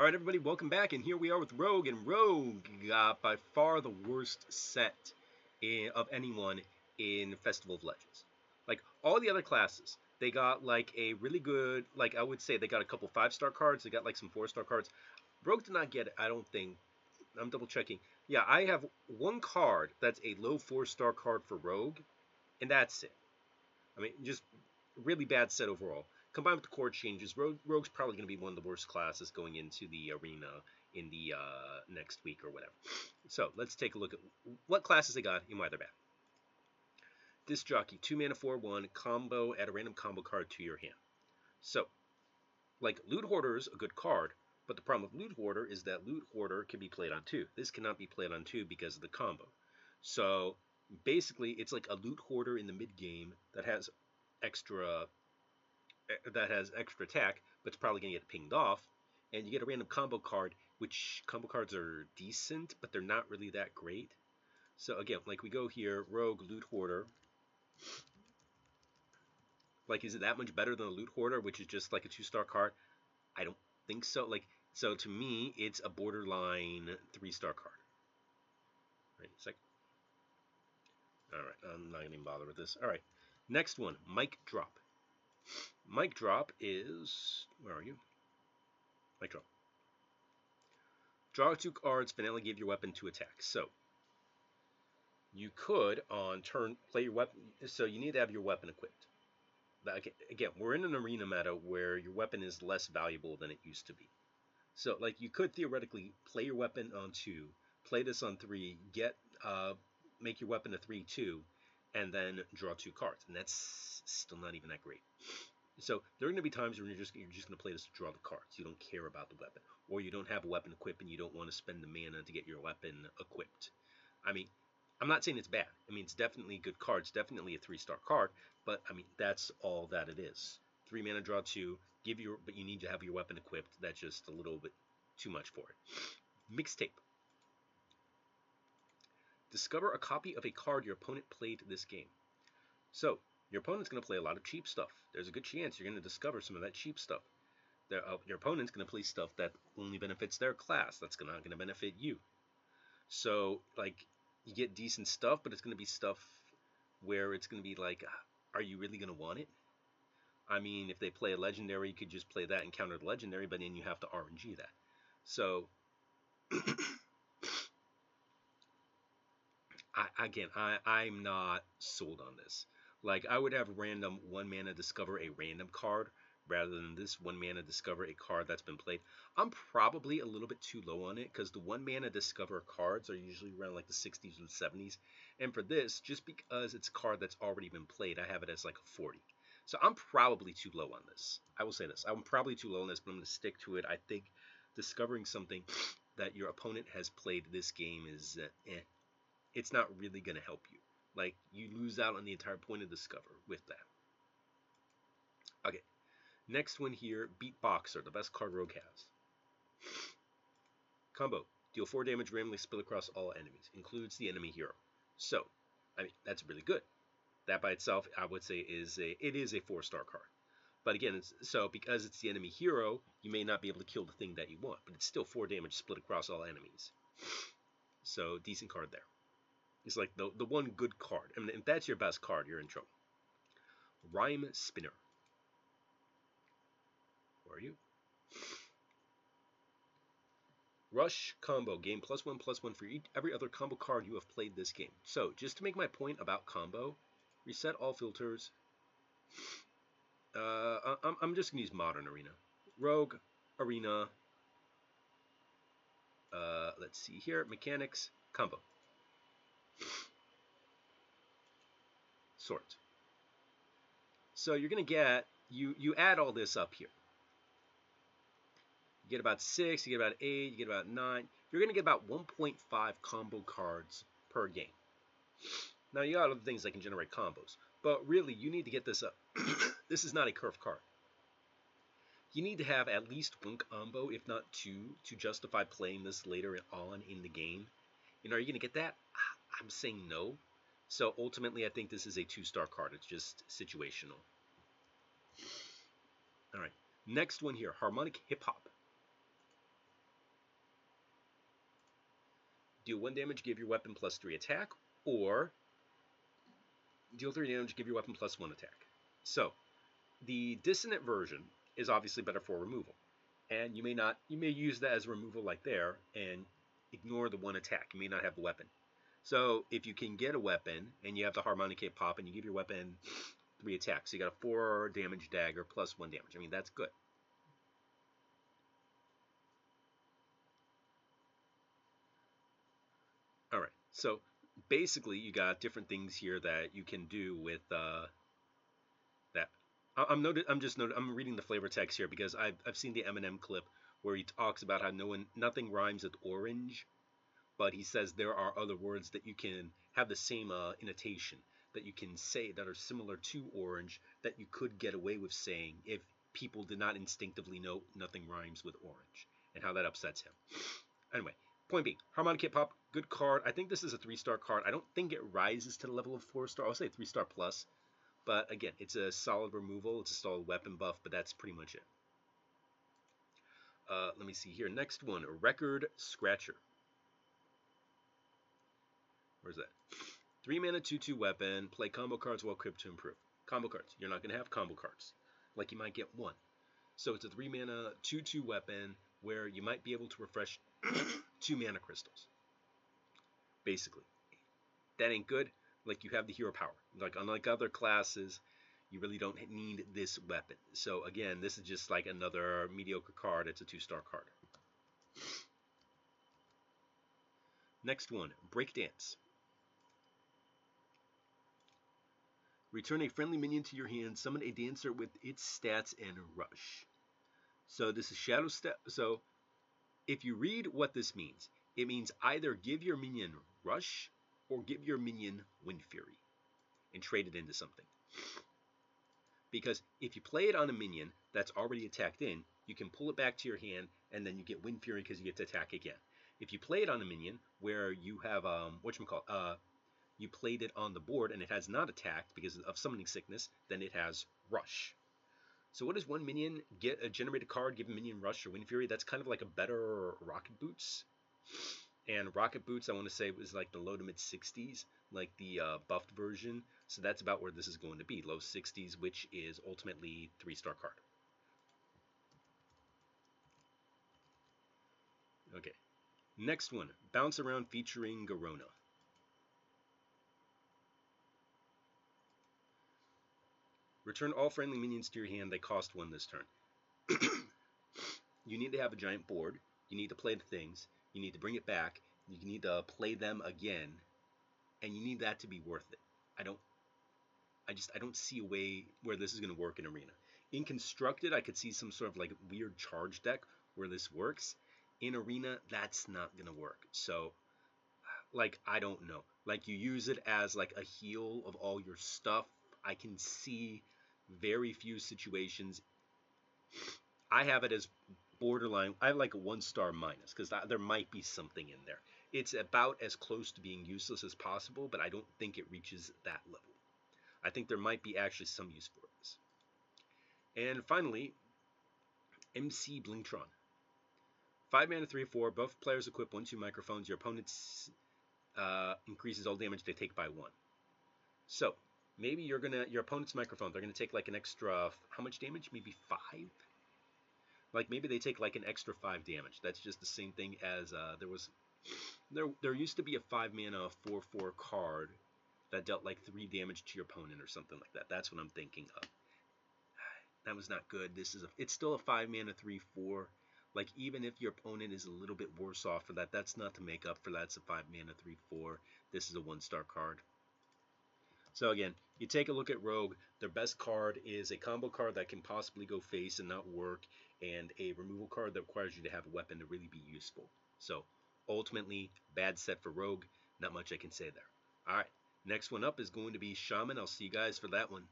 All right, everybody, welcome back, and here we are with Rogue, and Rogue got by far the worst set of anyone in Festival of Legends. Like all the other classes, they got like a really good, like I would say, they got a couple 5-star cards, they got like some 4-star cards. Rogue did not get it, I don't think. I'm double checking. Yeah, I have one card that's a low 4-star card for Rogue, and that's it. I mean, just really bad set overall. Combined with the core changes, Rogue's probably going to be one of the worst classes going into the arena in the next week or whatever. So let's take a look at what classes they got and why they're bad. Disc Jockey, 2 mana 4/1, combo, add a random combo card to your hand. So, like, Loot Hoarder is a good card, but the problem with Loot Hoarder is that Loot Hoarder can be played on 2. This cannot be played on 2 because of the combo. So, basically, it's like a Loot Hoarder in the mid game that has extra attack, but it's probably going to get pinged off. And you get a random combo card, which combo cards are decent, but they're not really that great. So again, like we go here, Rogue, Loot Hoarder. Like, is it that much better than a Loot Hoarder, which is just like a 2-star card? I don't think so. Like, so to me, it's a borderline 3-star card. Right, it's like, all right, I'm not gonna even bother with this. All right, next one, Mic Drop. Mic Drop is, where are you? Mic Drop. Draw 2 cards, finale give your weapon to attack. So, you could, on turn, play your weapon. So, you need to have your weapon equipped. Again, we're in an arena meta where your weapon is less valuable than it used to be. So, like, you could theoretically play your weapon on 2, play this on 3, make your weapon a 3/2, and then draw 2 cards. And that's still not even that great. So there are going to be times when you're just going to play this to draw the cards. You don't care about the weapon, or you don't have a weapon equipped and you don't want to spend the mana to get your weapon equipped. I mean, I'm not saying it's bad. I mean, it's definitely a good card. It's definitely a 3-star card, but I mean, that's all that it is. 3 mana, draw 2, but you need to have your weapon equipped. That's just a little bit too much for it. Mixtape. Discover a copy of a card your opponent played this game. So, your opponent's going to play a lot of cheap stuff. There's a good chance you're going to discover some of that cheap stuff. Your opponent's going to play stuff that only benefits their class. That's not going to benefit you. So, like, you get decent stuff, but it's going to be stuff where it's going to be like, are you really going to want it? I mean, if they play a legendary, you could just play that and counter the legendary, but then you have to RNG that. So, I'm not sold on this. Like, I would have random 1 mana discover a random card rather than this 1 mana discover a card that's been played. I'm probably a little bit too low on it because the 1 mana discover cards are usually around like the 60s and 70s. And for this, just because it's a card that's already been played, I have it as like a 40. So I'm probably too low on this. I will say this. I'm probably too low on this, but I'm going to stick to it. I think discovering something that your opponent has played this game is it's not really going to help you. Like, you lose out on the entire point of Discover with that. Okay, next one here, Beatboxer, the best card Rogue has. Combo, deal 4 damage randomly split across all enemies. Includes the enemy hero. So, I mean, that's really good. That by itself, I would say, is a 4-star card. But again, because it's the enemy hero, you may not be able to kill the thing that you want, but it's still 4 damage split across all enemies. So, decent card there. It's like the one good card. I mean, if that's your best card, you're in trouble. Rhyme Spinner. Where are you? Rush combo. Gain +1/+1 for every other combo card you have played this game. So, just to make my point about combo, reset all filters. I'm just going to use Modern Arena. Rogue Arena. Let's see here. Mechanics. Combo. Sort. So you're going to get, you add all this up here. You get about 6, you get about 8, you get about 9. You're going to get about 1.5 combo cards per game. Now, you got other things that can generate combos. But really, you need to get this up. This is not a curve card. You need to have at least 1 combo, if not 2, to justify playing this later on in the game. And are you going to get that? I'm saying no. So ultimately, I think this is a 2-star card. It's just situational. All right. Next one here, Harmonic Hip Hop. Deal 1 damage, give your weapon plus 3 attack, or deal 3 damage, give your weapon plus 1 attack. So, the dissonant version is obviously better for removal. And you may use that as removal like there, and ignore the 1 attack. You may not have the weapon. So, if you can get a weapon, and you have the Harmonic Cape pop, and you give your weapon 3 attacks, so you got a 4 damage dagger plus 1 damage. I mean, that's good. Alright, so basically you got different things here that you can do with that. I'm reading the flavor text here because I've seen the Eminem clip where he talks about how nothing rhymes with orange, but he says there are other words that you can have the same intonation that you can say that are similar to orange that you could get away with saying if people did not instinctively know nothing rhymes with orange, and how that upsets him. Anyway, point being, Harmonic Cape Pop, good card. I think this is a 3-star card. I don't think it rises to the level of 4-star. I'll say 3-star plus. But again, it's a solid removal. It's a solid weapon buff, but that's pretty much it. Let me see here. Next one, Record Scratcher. Where's that? 3 mana, 2/2 weapon. Play combo cards while equipped to improve. Combo cards. You're not going to have combo cards. Like you might get one. So it's a 3 mana, 2/2 weapon where you might be able to refresh 2 mana crystals. Basically. That ain't good. Like, you have the hero power. Like, unlike other classes, you really don't need this weapon. So again, this is just like another mediocre card. It's a 2-star card. Next one, Breakdance. Return a friendly minion to your hand. Summon a dancer with its stats and rush. So this is Shadow Step. So if you read what this means, it means either give your minion rush or give your minion Wind Fury and trade it into something. Because if you play it on a minion that's already attacked in, you can pull it back to your hand and then you get Wind Fury because you get to attack again. If you play it on a minion where you have you played it on the board and it has not attacked because of Summoning Sickness, then it has Rush. So what does one minion get? A generated card, give a minion Rush or Wind Fury? That's kind of like a better Rocket Boots. And Rocket Boots, I want to say, was like the low to mid 60s, like the buffed version. So that's about where this is going to be, low 60s, which is ultimately 3-star card. Okay, next one, Bounce Around featuring Garona. Return all friendly minions to your hand. They cost 1 this turn. You need to have a giant board. You need to play the things. You need to bring it back. You need to play them again, and you need that to be worth it. I don't see a way where this is going to work in Arena. In Constructed, I could see some sort of like weird charge deck where this works. In Arena, that's not going to work. So, like, I don't know. Like, you use it as like a heal of all your stuff. I can see very few situations. I have it as borderline. I have like a 1-star minus because there might be something in there. It's about as close to being useless as possible, but I don't think it reaches that level. I think there might be actually some use for this. And finally, MC Blingtron. 5 mana, 3/4. Both players equip 1/2 microphones. Your opponent's increases all damage they take by 1. So maybe your opponent's microphone, they're gonna take like an extra, how much damage? Maybe 5. Like maybe they take like an extra 5 damage. That's just the same thing as there used to be a 5 mana 4/4 card that dealt like 3 damage to your opponent or something like that. That's what I'm thinking of. That was not good. It's still a 5 mana 3/4. Like even if your opponent is a little bit worse off for that, that's not to make up for that. It's a 5 mana 3/4. This is a 1-star card. So again, you take a look at Rogue. Their best card is a combo card that can possibly go face and not work, and a removal card that requires you to have a weapon to really be useful. So ultimately, bad set for Rogue. Not much I can say there. All right, next one up is going to be Shaman. I'll see you guys for that one.